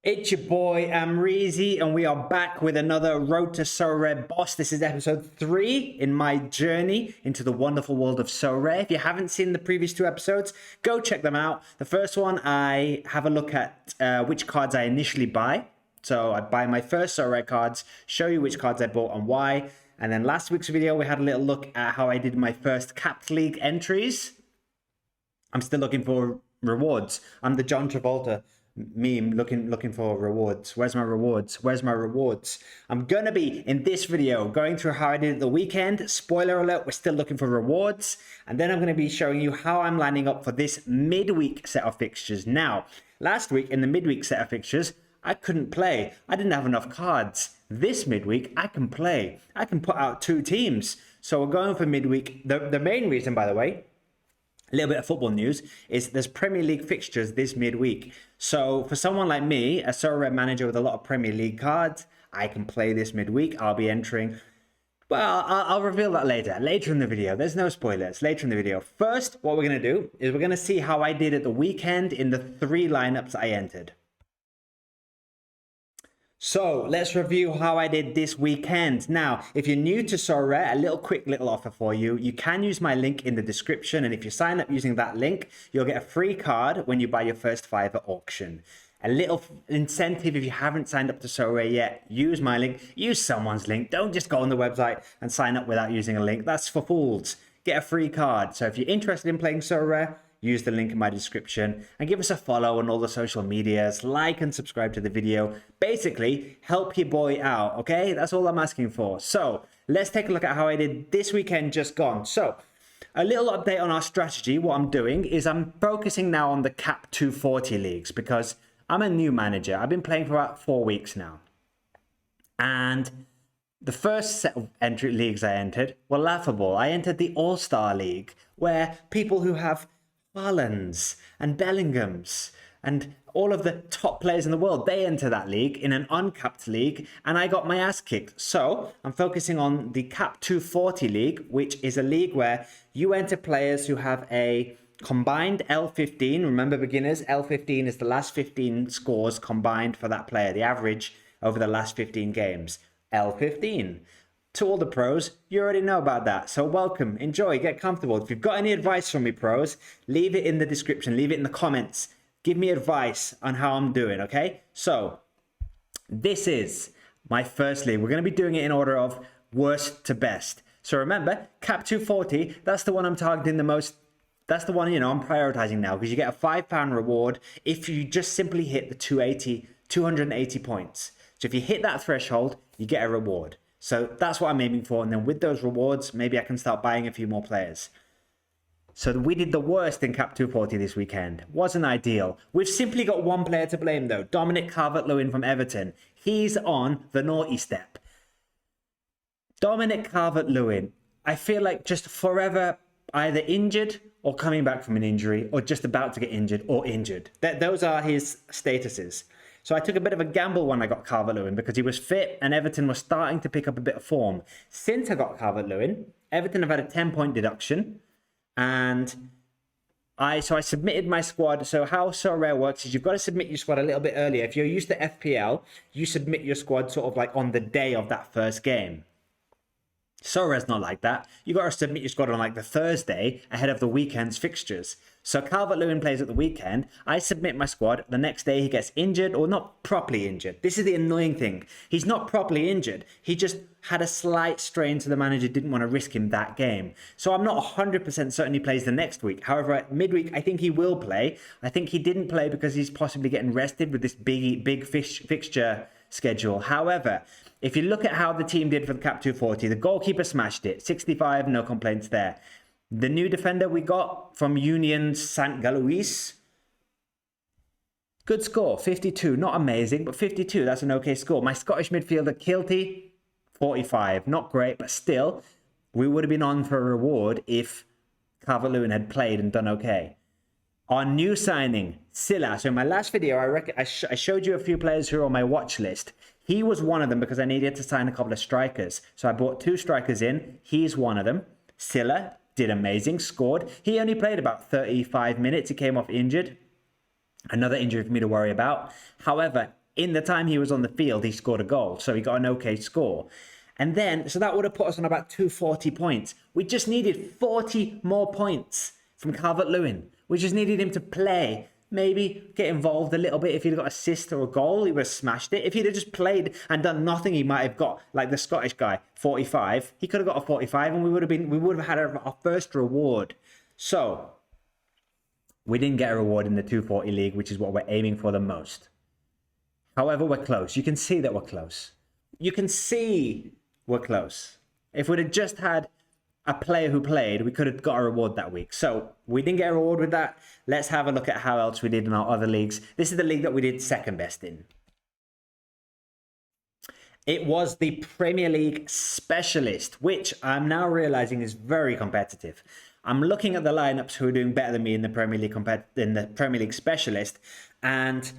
It's your boy Amreezy, and we are back with another Road to Sorare Boss. This is episode 3 in my journey into the wonderful world of Sorare. If you haven't seen the previous 2 episodes, go check them out. The first one, I have a look at which cards I initially buy. So I buy my first Sorare cards, show you which cards I bought and why. And then last week's video, we had a little look at how I did my first Capped League entries. I'm still looking for rewards. I'm the John Travolta meme looking for rewards. Where's my rewards? Where's my rewards? I'm gonna be in this video going through how I did at the weekend. Spoiler alert, we're still looking for rewards. And then I'm gonna be showing you how I'm lining up for this midweek set of fixtures. Now, last week in the midweek set of fixtures, I couldn't play. I didn't have enough cards. This midweek, I can play. I can put out 2 teams. So we're going for midweek. The main reason, by the way, a little bit of football news, is there's Premier League fixtures this midweek. So for someone like me, a Sorare manager with a lot of Premier League cards, I can play this midweek. I'll be entering. Well, I'll reveal that later in the video. There's no spoilers later in the video. First, what we're going to do is we're going to see how I did at the weekend in the 3 lineups I entered. So let's review how I did this weekend. Now, if you're new to Sorare, a quick little offer for you. You can use my link in the description, and if you sign up using that link, you'll get a free card when you buy your first 5 at auction. A little incentive if you haven't signed up to Sorare yet, use my link, use someone's link. Don't just go on the website and sign up without using a link. That's for fools. Get a free card. So if you're interested in playing Sorare, use the link in my description and give us a follow on all the social medias, like and subscribe to the video. Basically, help your boy out, okay? That's all I'm asking for. So let's take a look at how I did this weekend just gone. So a little update on our strategy. What I'm doing is I'm focusing now on the Cap 240 leagues because I'm a new manager. I've been playing for about 4 weeks now. And the first set of entry leagues I entered were laughable. I entered the All-Star League, where people who have Haalands and Bellinghams and all of the top players in the world, they enter that league in an uncapped league, and I got my ass kicked. So I'm focusing on the Cap 240 league, which is a league where you enter players who have a combined L15. Remember, beginners, L15 is the last 15 scores combined for that player, the average over the last 15 games. L15. To all the pros, you already know about that. So welcome, enjoy, get comfortable. If you've got any advice from me, pros, leave it in the description, leave it in the comments. Give me advice on how I'm doing, okay? So this is my first league. We're going to be doing it in order of worst to best. So remember, Cap 240, that's the one I'm targeting the most. That's the one, I'm prioritizing now because you get a £5 reward if you just simply hit the 280 points. So if you hit that threshold, you get a reward. So that's what I'm aiming for. And then with those rewards, maybe I can start buying a few more players. So we did the worst in Cap 240 this weekend. Wasn't ideal. We've simply got one player to blame though. Dominic Calvert-Lewin from Everton. He's on the naughty step. Dominic Calvert-Lewin, I feel like just forever either injured or coming back from an injury or just about to get injured or injured. Those are his statuses. So I took a bit of a gamble when I got Calvert-Lewin because he was fit and Everton was starting to pick up a bit of form. Since I got Calvert-Lewin, Everton have had a 10-point deduction, and I submitted my squad. So how Sorare works is you've got to submit your squad a little bit earlier. If you're used to FPL, you submit your squad sort of like on the day of that first game. Sorare's not like that. You got to submit your squad on like the Thursday ahead of the weekend's fixtures. So Calvert-Lewin plays at the weekend. I submit my squad. The next day he gets injured or not properly injured. This is the annoying thing. He's not properly injured. He just had a slight strain, so the manager didn't want to risk him that game. So I'm not 100% certain he plays the next week. However, at midweek, I think he will play. I think he didn't play because he's possibly getting rested with this big fixture schedule. However, if you look at how the team did for the Cap 240, the goalkeeper smashed it. 65, no complaints there. The new defender we got from Union St. Galois, good score, 52. Not amazing, but 52, that's an okay score. My Scottish midfielder, Kilty, 45. Not great, but still, we would have been on for a reward if Calvert-Lewin had played and done okay. Our new signing, Silla. So in my last video, I showed you a few players who are on my watch list. He was one of them because I needed to sign a couple of strikers. So I brought 2 strikers in. He's one of them. Silla did amazing, scored. He only played about 35 minutes. He came off injured. Another injury for me to worry about. However, in the time he was on the field, he scored a goal. So he got an okay score. And then, so that would have put us on about 240 points. We just needed 40 more points from Calvert-Lewin. We just needed him to play, maybe get involved a little bit. If he'd got assist or a goal, he would have smashed it. If he'd have just played and done nothing, he might have got, like the Scottish guy, 45. He could have got a 45 and we would have had our first reward. So we didn't get a reward in the 240 league, which is what we're aiming for the most. However, we're close. You can see that we're close. You can see we're close. If we'd have just had a player who played, we could have got a reward that week. So we didn't get a reward with that. Let's have a look at how else we did in our other leagues. This is the league that we did second best in. It was the Premier League Specialist, which I'm now realizing is very competitive. I'm looking at the lineups who are doing better than me in the Premier League Specialist, and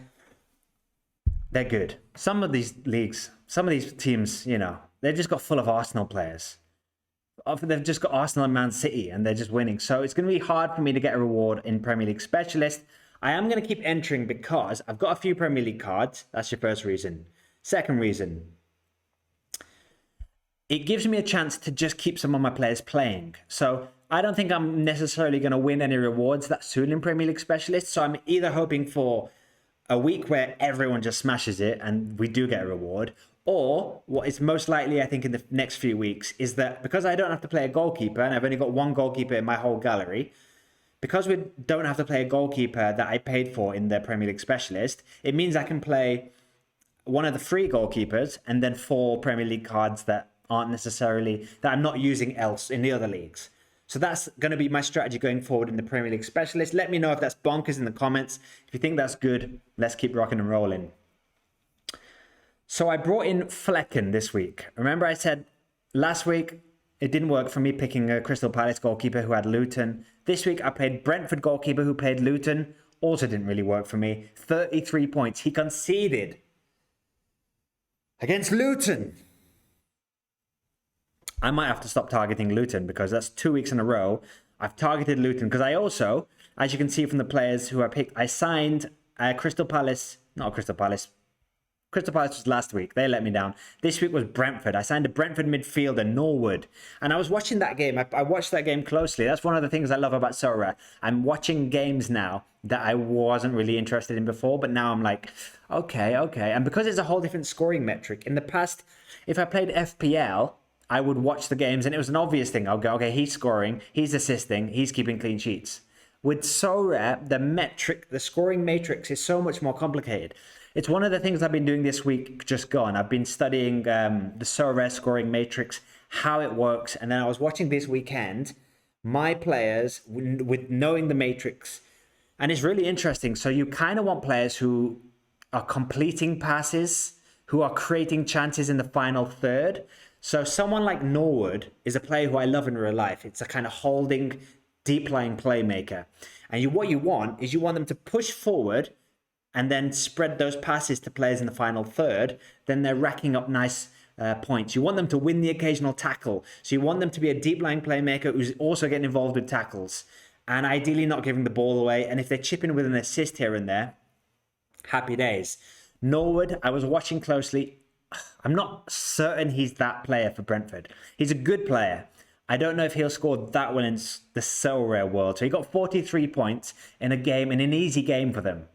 they're good. Some of these leagues, some of these teams, you know, they've just got full of Arsenal players. They've just got Arsenal and Man City and they're just winning. So it's going to be hard for me to get a reward in Premier League Specialist. I am going to keep entering because I've got a few Premier League cards. That's your first reason. Second reason, it gives me a chance to just keep some of my players playing. So I don't think I'm necessarily going to win any rewards that soon in Premier League Specialist. So I'm either hoping for a week where everyone just smashes it and we do get a reward, or what is most likely, I think, in the next few weeks is that because I don't have to play a goalkeeper and I've only got one goalkeeper in my whole gallery, because we don't have to play a goalkeeper that I paid for in the Premier League Specialist, it means I can play one of the free goalkeepers and then 4 Premier League cards that aren't necessarily, that I'm not using else in the other leagues. So that's going to be my strategy going forward in the Premier League Specialist. Let me know if that's bonkers in the comments. If you think that's good, let's keep rocking and rolling. So I brought in Flecken this week. Remember I said last week it didn't work for me picking a Crystal Palace goalkeeper who had Luton. This week I played Brentford goalkeeper who played Luton. Also didn't really work for me. 33 points. He conceded against Luton. I might have to stop targeting Luton because that's 2 weeks in a row. I've targeted Luton because I also, as you can see from the players who I picked, I signed Crystal Palace. Crystal Palace was last week. They let me down. This week was Brentford. I signed a Brentford midfielder, Norwood. And I was watching that game. I watched that game closely. That's one of the things I love about Sorare. I'm watching games now that I wasn't really interested in before, but now I'm like, okay. And because it's a whole different scoring metric. In the past, if I played FPL, I would watch the games and it was an obvious thing. I'll go, okay, he's scoring, he's assisting, he's keeping clean sheets. With Sorare, the scoring matrix is so much more complicated. It's one of the things I've been doing this week just gone. I've been studying the Sorare scoring matrix, how it works. And then I was watching this weekend, my players with knowing the matrix. And it's really interesting. So you kind of want players who are completing passes, who are creating chances in the final third. So someone like Norwood is a player who I love in real life. It's a kind of holding, deep-lying playmaker. And what you want is you want them to push forward and then spread those passes to players in the final third. Then they're racking up nice points. You want them to win the occasional tackle. So you want them to be a deep-lying playmaker who's also getting involved with tackles. And ideally not giving the ball away. And if they're chipping with an assist here and there, happy days. Norwood, I was watching closely. I'm not certain he's that player for Brentford. He's a good player. I don't know if he'll score that well in the Sorare world. So he got 43 points in a game, in an easy game for them.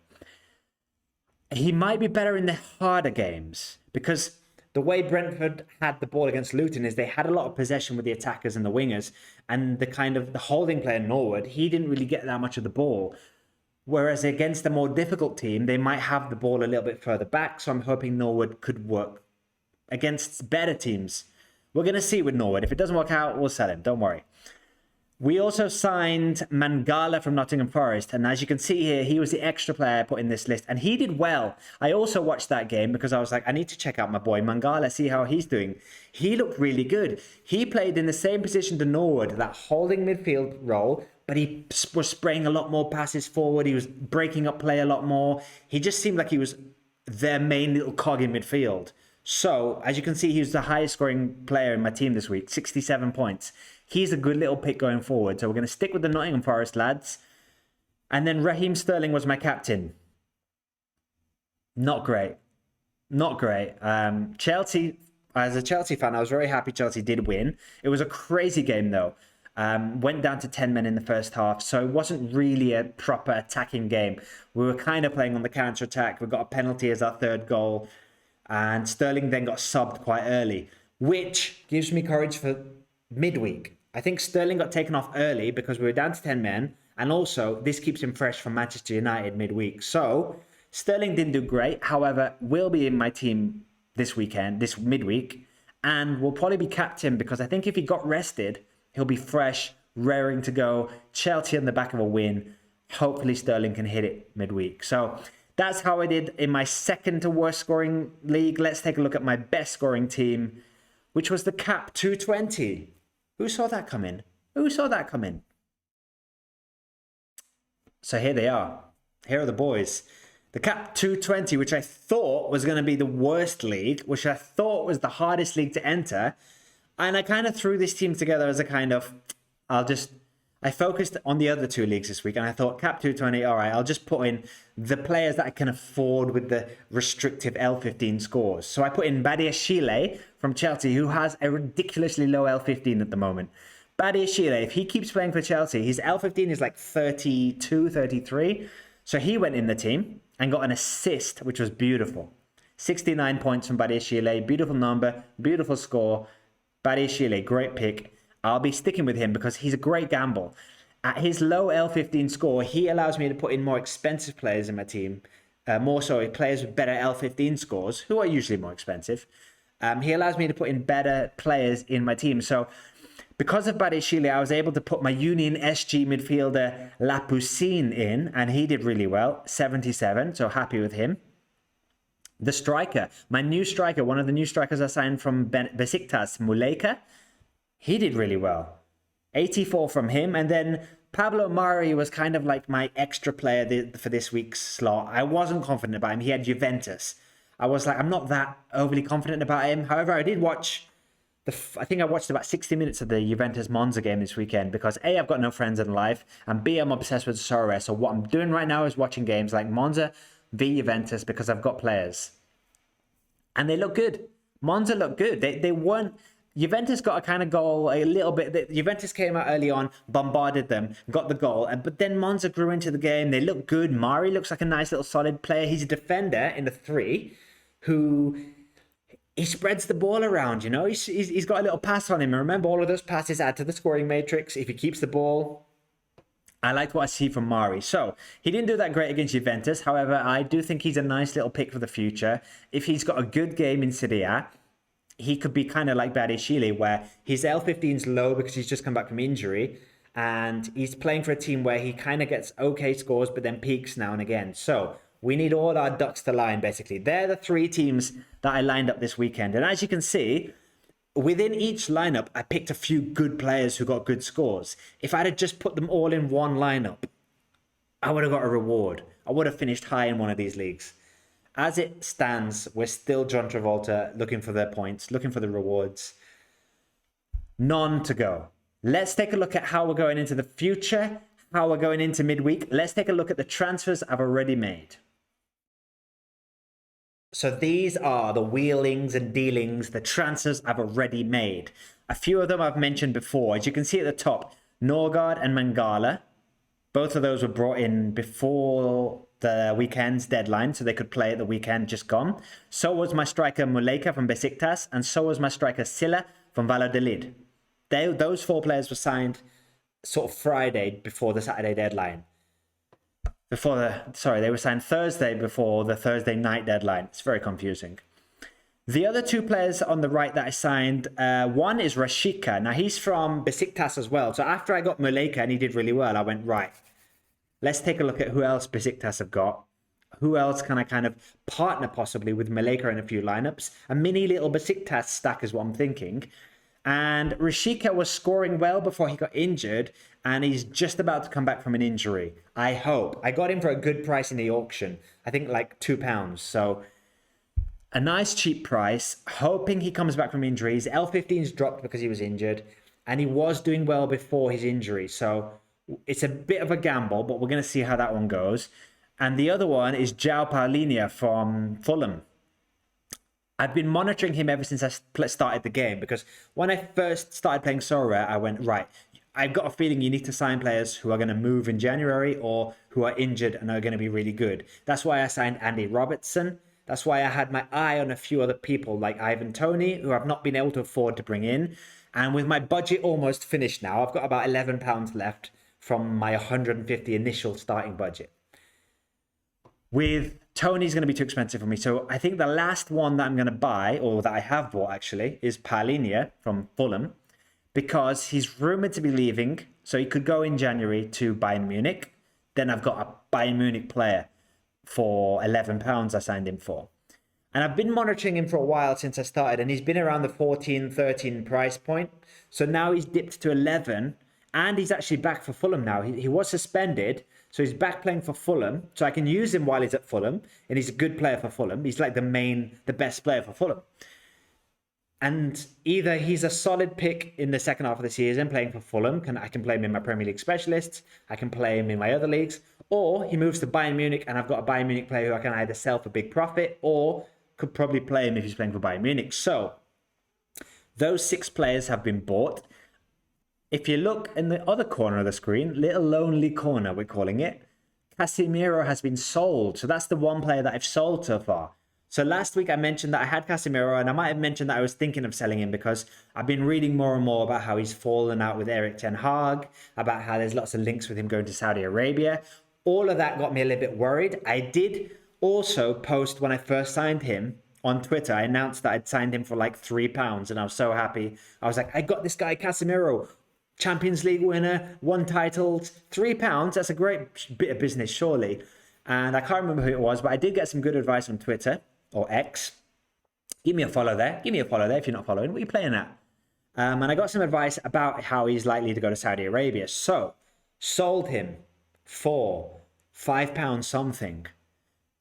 He might be better in the harder games because the way Brentford had the ball against Luton is they had a lot of possession with the attackers and the wingers, and the holding player Norwood, he didn't really get that much of the ball. Whereas against a more difficult team, they might have the ball a little bit further back. So I'm hoping Norwood could work against better teams. We're going to see with Norwood. If it doesn't work out, we'll sell him. Don't worry. We also signed Mangala from Nottingham Forest. And as you can see here, he was the extra player I put in this list. And he did well. I also watched that game because I was like, I need to check out my boy Mangala, see how he's doing. He looked really good. He played in the same position to Norwood, that holding midfield role. But he was spraying a lot more passes forward. He was breaking up play a lot more. He just seemed like he was their main little cog in midfield. So, as you can see, he was the highest scoring player in my team this week, 67 points. He's a good little pick going forward. So we're going to stick with the Nottingham Forest lads. And then Raheem Sterling was my captain. Not great. Not great. Chelsea, as a Chelsea fan, I was very happy Chelsea did win. It was a crazy game though. Went down to 10 men in the first half, so it wasn't really a proper attacking game. We were kind of playing on the counter attack. We got a penalty as our third goal, and Sterling then got subbed quite early, which gives me courage for midweek. I think Sterling got taken off early because we were down to 10 men, and also this keeps him fresh from Manchester United midweek. So Sterling didn't do great, however, will be in my team this weekend, this midweek, and will probably be captain because I think if he got rested, he'll be fresh, raring to go. Chelsea on the back of a win. Hopefully Sterling can hit it midweek. So that's how I did in my second to worst scoring league. Let's take a look at my best scoring team, which was the Cap 220. Who saw that coming? Who saw that coming? So here they are. Here are the boys. The Cap 220, which I thought was going to be the worst league, which I thought was the hardest league to enter. And I kind of threw this team together as a kind of, I focused on the other two leagues this week. And I thought Cap 220, all right, I'll just put in the players that I can afford with the restrictive L15 scores. So I put in Badiashile from Chelsea, who has a ridiculously low L15 at the moment. Badiashile, if he keeps playing for Chelsea, his L15 is like 32, 33. So he went in the team and got an assist, which was beautiful. 69 points from Badiashile. Beautiful number, beautiful score. Badiashile, great pick. I'll be sticking with him because he's a great gamble. At his low L15 score, he allows me to put in more expensive players in my team. More so, players with better L15 scores, who are usually more expensive. He allows me to put in better players in my team. So because of Badiashile, I was able to put my Union SG midfielder Lapoussin in, and he did really well, 77, so happy with him. The striker, my new striker, one of the new strikers I signed from Besiktas, Muleka, he did really well. 84 from him, and then Pablo Mari was kind of like my extra player for this week's slot. I wasn't confident about him. He had Juventus. I was like, I'm not that overly confident about him. However, I did watch I think I watched about 60 minutes of the Juventus Monza game this weekend because A, I've got no friends in life, and B, I'm obsessed with Sorare. So what I'm doing right now is watching games like Monza v Juventus because I've got players. And they look good. Monza looked good. They weren't... Juventus got a kind of goal a little bit. Juventus came out early on, bombarded them, got the goal. But then Monza grew into the game. They look good. Mari looks like a nice little solid player. He's a defender in the 3 who... He spreads the ball around, you know. He's got a little pass on him. And remember, all of those passes add to the scoring matrix. If he keeps the ball, I like what I see from Mari. So, he didn't do that great against Juventus. However, I do think he's a nice little pick for the future. If he's got a good game in Serie A, he could be kind of like Badiashile, where his L15 is low because he's just come back from injury. And he's playing for a team where he kind of gets okay scores, but then peaks now and again. So, we need all our ducks to line, basically. They're the 3 teams that I lined up this weekend. And as you can see, within each lineup, I picked a few good players who got good scores. If I'd have just put them all in one lineup, I would have got a reward. I would have finished high in one of these leagues. As it stands, we're still John Travolta looking for their points, looking for the rewards. None to go. Let's take a look at how we're going into the future, how we're going into midweek. Let's take a look at the transfers I've already made. So these are the wheelings and dealings, the transfers I've already made. A few of them I've mentioned before. As you can see at the top, Norgard and Mangala. Both of those were brought in before the weekend's deadline, so they could play at the weekend just gone. So was my striker Muleka from Besiktas, and so was my striker Silla from Valladolid. Those 4 players were signed sort of Friday before the Saturday deadline. They were signed Thursday before the Thursday night deadline. It's very confusing. The other 2 players on the right that I signed, one is Rashika. Now, he's from Besiktas as well. So after I got Muleka and he did really well, I went, right, let's take a look at who else Besiktas have got. Who else can I kind of partner possibly with Muleka in a few lineups? A mini little Besiktas stack is what I'm thinking. And Rashika was scoring well before he got injured, and he's just about to come back from an injury. I hope. I got him for a good price in the auction. I think like £2. So a nice cheap price, hoping he comes back from injury. His L15's dropped because he was injured, and he was doing well before his injury. So it's a bit of a gamble, but we're going to see how that one goes. And the other one is João Paulinho from Fulham. I've been monitoring him ever since I started the game, because when I first started playing Sorare, I went, right, I've got a feeling you need to sign players who are going to move in January or who are injured and are going to be really good. That's why I signed Andy Robertson. That's why I had my eye on a few other people like Ivan Toney, who I've not been able to afford to bring in. And with my budget almost finished now, I've got about £11 left from my 150 initial starting budget. With Tony's going to be too expensive for me. So I think the last one that I'm going to buy, or that I have bought actually, is Palhinha from Fulham, because he's rumoured to be leaving. So he could go in January to Bayern Munich. Then I've got a Bayern Munich player for £11 I signed him for. And I've been monitoring him for a while since I started, and he's been around the 14, 13 price point. So now he's dipped to 11, and he's actually back for Fulham now. He was suspended, so he's back playing for Fulham. So I can use him while he's at Fulham, and he's a good player for Fulham. He's like the best player for Fulham. And either he's a solid pick in the second half of the season playing for Fulham, I can play him in my Premier League specialists, I can play him in my other leagues, or he moves to Bayern Munich and I've got a Bayern Munich player who I can either sell for big profit or could probably play him if he's playing for Bayern Munich. So those 6 players have been bought. If you look in the other corner of the screen, little lonely corner we're calling it, Casemiro has been sold. So that's the one player that I've sold so far. So last week I mentioned that I had Casemiro, and I might have mentioned that I was thinking of selling him because I've been reading more and more about how he's fallen out with Erik ten Hag, about how there's lots of links with him going to Saudi Arabia. All of that got me a little bit worried. I did also post when I first signed him on Twitter. I announced that I'd signed him for like £3, and I was so happy. I was like, I got this guy Casemiro, Champions League winner, 1 titles, £3. That's a great bit of business, surely. And I can't remember who it was, but I did get some good advice on Twitter. Or X. Give me a follow there. Give me a follow there if you're not following. What are you playing at? And I got some advice about how he's likely to go to Saudi Arabia. So, sold him for £5 something.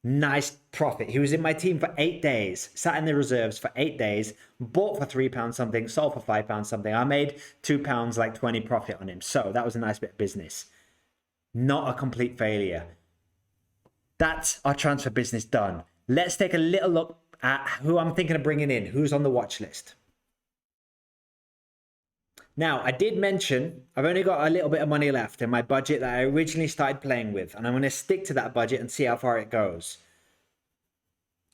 Nice profit. He was in my team for 8 days. Sat in the reserves for 8 days. Bought for £3 something. Sold for £5 something. I made £2 like 20 profit on him. So, that was a nice bit of business. Not a complete failure. That's our transfer business done. Let's take a little look at who I'm thinking of bringing in, who's on the watch list. Now, I did mention I've only got a little bit of money left in my budget that I originally started playing with, and I'm going to stick to that budget and see how far it goes.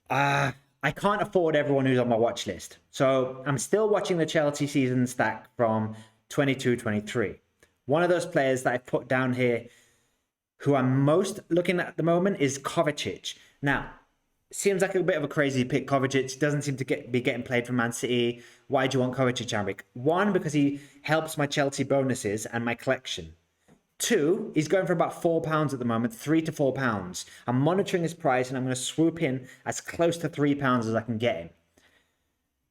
I can't afford everyone who's on my watch list. So I'm still watching the Chelsea season stack from 22-23. One of those players that I've put down here who I'm most looking at the moment is Kovacic. Now, seems like a bit of a crazy pick. Kovacic doesn't seem to be getting played for Man City. Why do you want Kovacic, Amrik? 1, because he helps my Chelsea bonuses and my collection. 2, he's going for about £4 at the moment, £3 to £4. I'm monitoring his price and I'm going to swoop in as close to £3 as I can get him.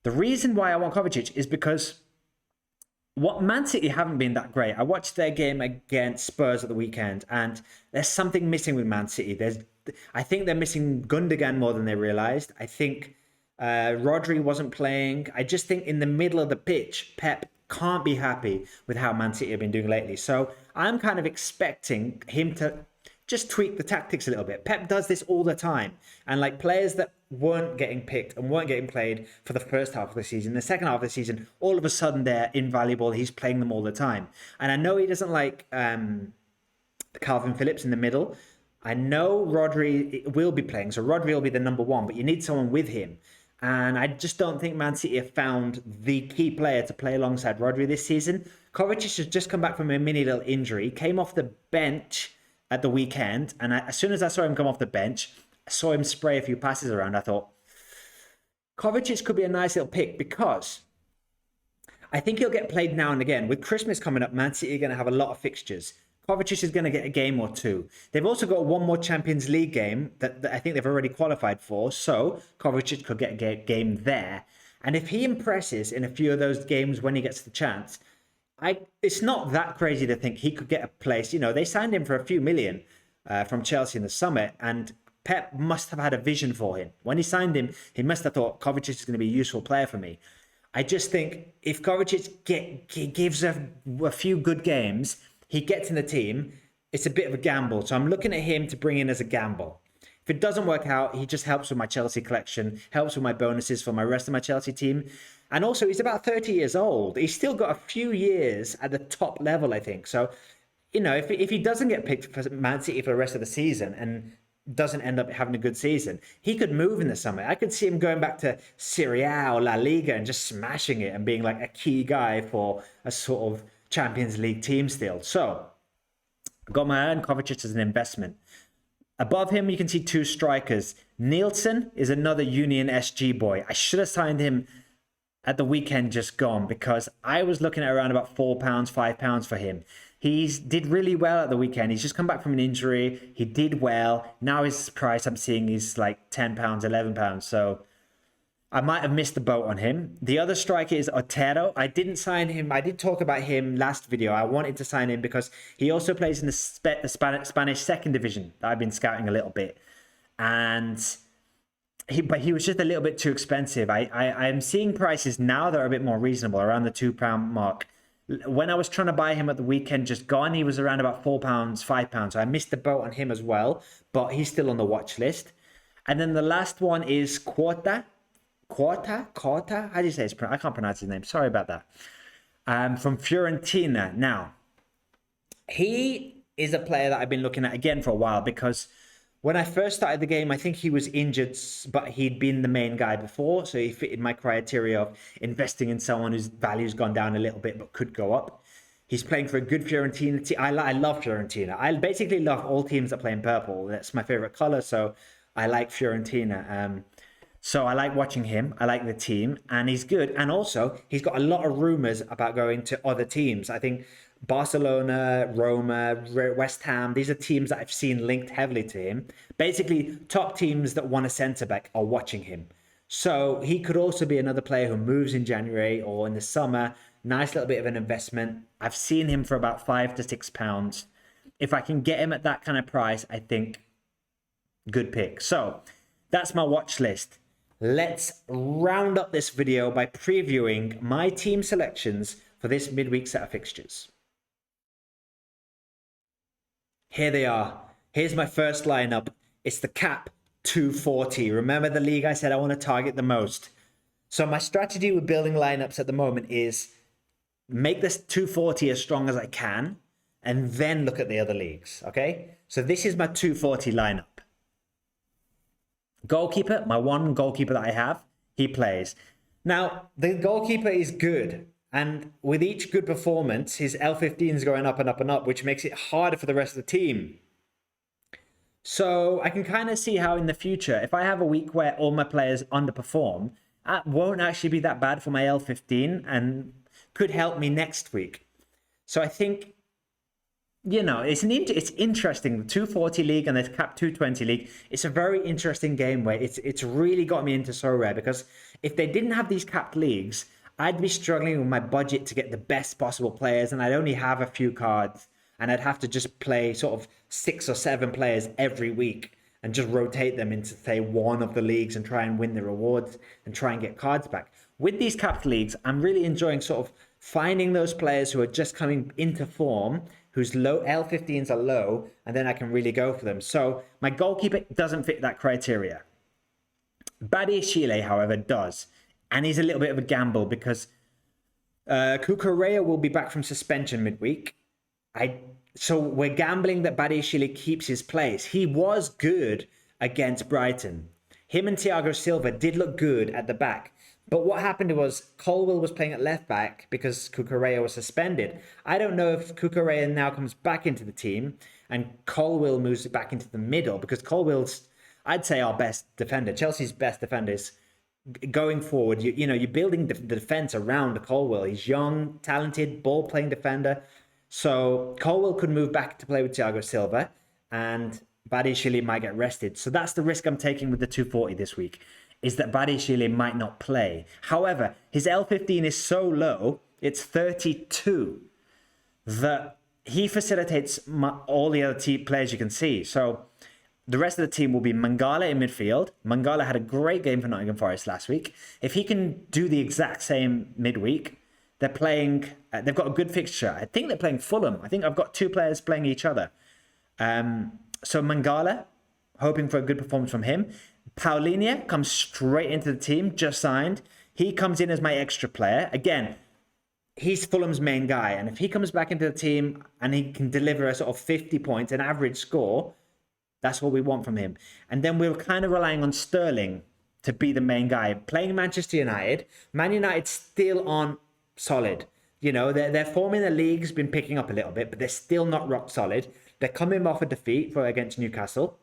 The reason why I want Kovacic is because what Man City haven't been that great. I watched their game against Spurs at the weekend, and there's something missing with Man City. I think they're missing Gundogan more than they realised. I think Rodri wasn't playing. I just think in the middle of the pitch, Pep can't be happy with how Man City have been doing lately. So I'm kind of expecting him to just tweak the tactics a little bit. Pep does this all the time. And like players that weren't getting picked and weren't getting played for the first half of the season, the second half of the season, all of a sudden they're invaluable. He's playing them all the time. And I know he doesn't like Calvin Phillips in the middle. I know Rodri will be playing, so Rodri will be the number 1, but you need someone with him. And I just don't think Man City have found the key player to play alongside Rodri this season. Kovacic has just come back from a mini little injury, came off the bench at the weekend, and as soon as I saw him come off the bench, I saw him spray a few passes around. I thought, Kovacic could be a nice little pick because I think he'll get played now and again. With Christmas coming up, Man City are going to have a lot of fixtures. Kovacic is going to get a game or 2. They've also got one more Champions League game that I think they've already qualified for. So Kovacic could get a game there. And if he impresses in a few of those games when he gets the chance, it's not that crazy to think he could get a place. You know, they signed him for a few million from Chelsea in the summer, and Pep must have had a vision for him. When he signed him, he must have thought Kovacic is going to be a useful player for me. I just think if Kovacic gives a few good games, he gets in the team, it's a bit of a gamble. So I'm looking at him to bring in as a gamble. If it doesn't work out, he just helps with my Chelsea collection, helps with my bonuses for my rest of my Chelsea team. And also, he's about 30 years old. He's still got a few years at the top level, I think. So, you know, if he doesn't get picked for Man City for the rest of the season and doesn't end up having a good season, he could move in the summer. I could see him going back to Serie A or La Liga and just smashing it and being like a key guy for a sort of Champions League team still. So, I've got my own Kovacic as an investment. Above him, you can see two strikers. Nielsen is another Union SG boy. I should have signed him at the weekend just gone because I was looking at around about £4, £5 for him. He did really well at the weekend. He's just come back from an injury. He did well. Now his price I'm seeing is like £10, £11. So I might have missed the boat on him. The other striker is Otero. I didn't sign him. I did talk about him last video. I wanted to sign him because he also plays in the Spanish second division that I've been scouting a little bit. And but he was just a little bit too expensive. I'm seeing prices now that are a bit more reasonable, around the £2 mark. When I was trying to buy him at the weekend just gone, he was around about £4, £5. So I missed the boat on him as well, but he's still on the watch list. And then the last one is Quarta. How do you say his I can't pronounce his name. Sorry about that. From Fiorentina. Now, he is a player that I've been looking at again for a while because when I first started the game, I think he was injured, but he'd been the main guy before. So he fitted my criteria of investing in someone whose value's gone down a little bit, but could go up. He's playing for a good Fiorentina team. I love Fiorentina. I basically love all teams that play in purple. That's my favorite color. So I like Fiorentina. So I like watching him. I like the team, and he's good. And also, he's got a lot of rumors about going to other teams. I think Barcelona, Roma, West Ham, these are teams that I've seen linked heavily to him. Basically, top teams that want a centre-back are watching him. So he could also be another player who moves in January or in the summer. Nice little bit of an investment. I've seen him for about £5 to £6. If I can get him at that kind of price, I think good pick. So that's my watch list. Let's round up this video by previewing my team selections for this midweek set of fixtures. Here they are. Here's my first lineup. It's the cap 240. Remember the league I said I want to target the most. So my strategy with building lineups at the moment is make this 240 as strong as I can and then look at the other leagues. Okay? So this is my 240 lineup. Goalkeeper, my one goalkeeper that I have, he plays. Now, the goalkeeper is good. And with each good performance, his L15 is going up and up and up, which makes it harder for the rest of the team. So I can kind of see how in the future, if I have a week where all my players underperform, that won't actually be that bad for my L15 and could help me next week. So I think, you know, it's interesting. The 240 league and the cap 220 league, it's a very interesting game where it's really got me into Sorare because if they didn't have these capped leagues, I'd be struggling with my budget to get the best possible players, and I'd only have a few cards, and I'd have to just play sort of 6 or 7 players every week and just rotate them into, say, one of the leagues and try and win the rewards and try and get cards back. With these capped leagues, I'm really enjoying sort of finding those players who are just coming into form, whose low L15s are low, and then I can really go for them. So my goalkeeper doesn't fit that criteria. Badiashile, however, does. And he's a little bit of a gamble because Cucurella will be back from suspension midweek. So we're gambling that Badiashile keeps his place. He was good against Brighton. Him and Thiago Silva did look good at the back. But what happened was Colwill was playing at left back because Cucurella was suspended. I don't know if Cucurella now comes back into the team and Colwill moves back into the middle because Colwill's, I'd say, our best defender. Chelsea's best defender is going forward. You're building the defense around Colwill. He's young, talented, ball-playing defender. So Colwill could move back to play with Thiago Silva and Badiashile might get rested. So that's the risk I'm taking with the 240 this week, is that Badiashile might not play. However, his L15 is so low, it's 32, that he facilitates all the other players you can see. So the rest of the team will be Mangala in midfield. Mangala had a great game for Nottingham Forest last week. If he can do the exact same midweek, they're playing, they've got a good fixture. I think they're playing Fulham. I think I've got 2 players playing each other. So Mangala, hoping for a good performance from him. Paulinho comes straight into the team, just signed. He comes in as my extra player. Again, he's Fulham's main guy. And if he comes back into the team and he can deliver a sort of 50 points, an average score, that's what we want from him. And then we're kind of relying on Sterling to be the main guy. Playing Manchester United, Man United still aren't solid. You know, their form in the league's been picking up a little bit, but they're still not rock solid. They're coming off a defeat against Newcastle.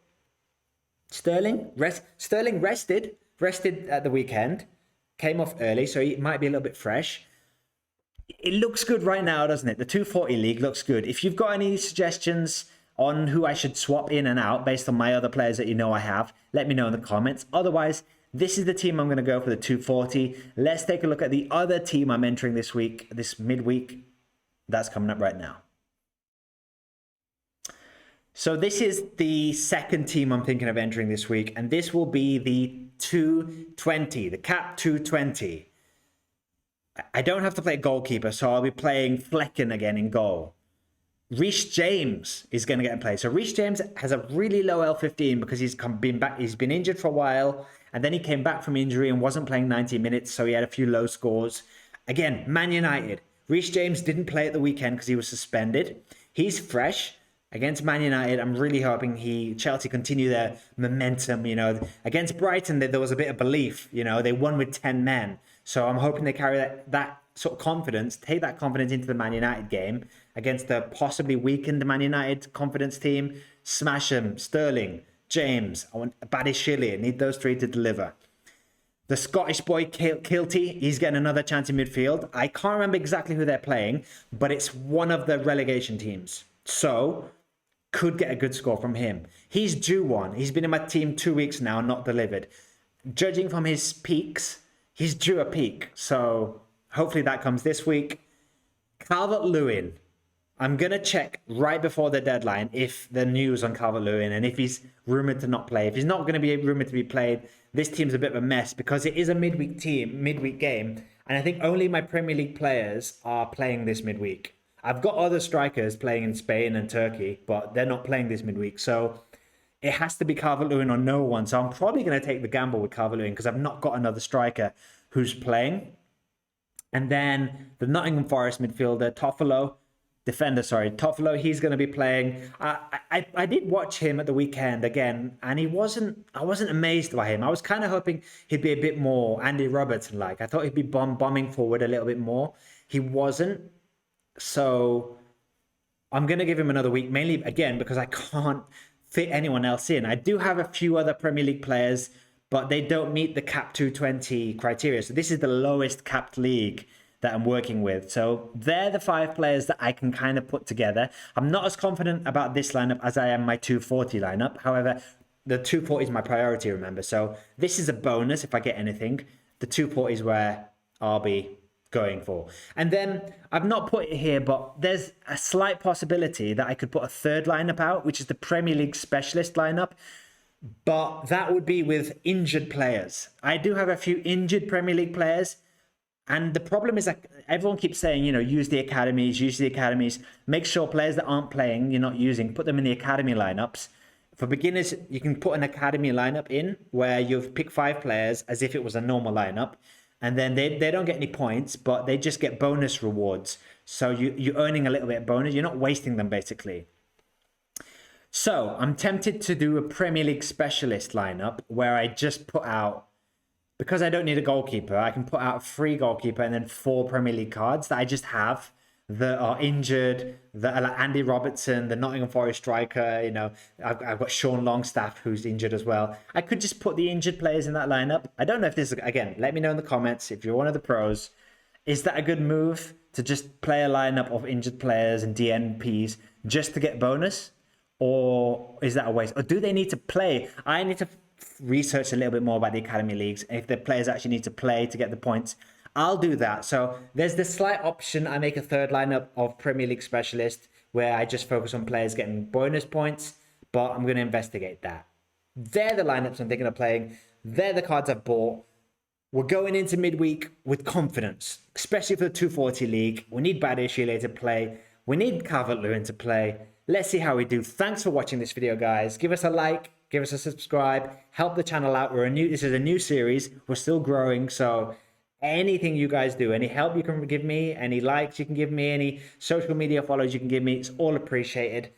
Sterling rested at the weekend, came off early, so he might be a little bit fresh. It looks good right now, doesn't it? The 240 league looks good. If you've got any suggestions on who I should swap in and out based on my other players that you know I have, let me know in the comments. Otherwise, this is the team I'm going to go for, the 240. Let's take a look at the other team I'm entering this week, this midweek. That's coming up right now. So this is the second team I'm thinking of entering this week, and this will be the 220, the cap 220. I don't have to play goalkeeper, so I'll be playing Flecken again in goal. Reece James is going to get in play. So Reece James has a really low L15 because he's been injured for a while, and then he came back from injury and wasn't playing 90 minutes, so he had a few low scores. Again, Man United. Reece James didn't play at the weekend because he was suspended. He's fresh. Against Man United, I'm really hoping Chelsea continue their momentum. You know, against Brighton, there was a bit of belief. You know, they won with 10 men. So I'm hoping they carry that sort of confidence, take that confidence into the Man United game against the possibly weakened Man United confidence team. Smash them. Sterling, James, I want Badiashile. I need those three to deliver. The Scottish boy, Kilty, he's getting another chance in midfield. I can't remember exactly who they're playing, but it's one of the relegation teams. So could get a good score from him. He's due one. He's been in my team 2 weeks now, not delivered. Judging from his peaks, he's due a peak. So hopefully that comes this week. Calvert-Lewin. I'm going to check right before the deadline if the news on Calvert-Lewin and if he's rumoured to not play. If he's not going to be rumoured to be played, this team's a bit of a mess because it is a midweek game. And I think only my Premier League players are playing this midweek. I've got other strikers playing in Spain and Turkey, but they're not playing this midweek. So it has to be Calvert-Lewin or no one. So I'm probably going to take the gamble with Calvert-Lewin because I've not got another striker who's playing. And then the Nottingham Forest midfielder, Toffolo, he's going to be playing. I did watch him at the weekend again, and I wasn't amazed by him. I was kind of hoping he'd be a bit more Andy Robertson-like. I thought he'd be bombing forward a little bit more. He wasn't. So I'm going to give him another week, mainly, again, because I can't fit anyone else in. I do have a few other Premier League players, but they don't meet the cap 220 criteria. So this is the lowest capped league that I'm working with. So they're the 5 players that I can kind of put together. I'm not as confident about this lineup as I am my 240 lineup. However, the 240 is my priority, remember. So this is a bonus if I get anything. The 240 is where I'll be going for. And then I've not put it here, but there's a slight possibility that I could put a third lineup out, which is the Premier League specialist lineup, but that would be with injured players. I do have a few injured Premier League players, and the problem is that everyone keeps saying, you know, use the academies, make sure players that aren't playing, you're not using, put them in the academy lineups. For beginners, you can put an academy lineup in where you've picked 5 players as if it was a normal lineup. And then they don't get any points, but they just get bonus rewards. So you're earning a little bit of bonus. You're not wasting them, basically. So I'm tempted to do a Premier League specialist lineup where I just put out, because I don't need a goalkeeper, I can put out a free goalkeeper and then 4 Premier League cards that I just have that are injured, that are like Andy Robertson, the Nottingham Forest striker. You know, I've got Sean Longstaff who's injured as well. I could just put the injured players in that lineup. I don't know if this is, again, let me know in the comments if you're one of the pros. Is that a good move to just play a lineup of injured players and DNPs just to get bonus? Or is that a waste? Or do they need to play? I need to research a little bit more about the academy leagues. If the players actually need to play to get the points, I'll do that. So there's this slight option. I make a third lineup of Premier League specialist where I just focus on players getting bonus points, but I'm going to investigate that. They're the lineups I'm thinking of playing. They're the cards I've bought. We're going into midweek with confidence, especially for the 240 league. We need Badiashile to play. We need Calvert-Lewin to play. Let's see how we do. Thanks for watching this video, guys. Give us a like, give us a subscribe, help the channel out. This is a new series. We're still growing. So anything you guys do, any help you can give me, any likes you can give me, any social media follows you can give me, it's all appreciated.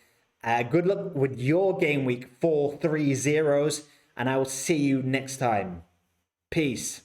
Good luck with your game week 430s, and I will see you next time. Peace.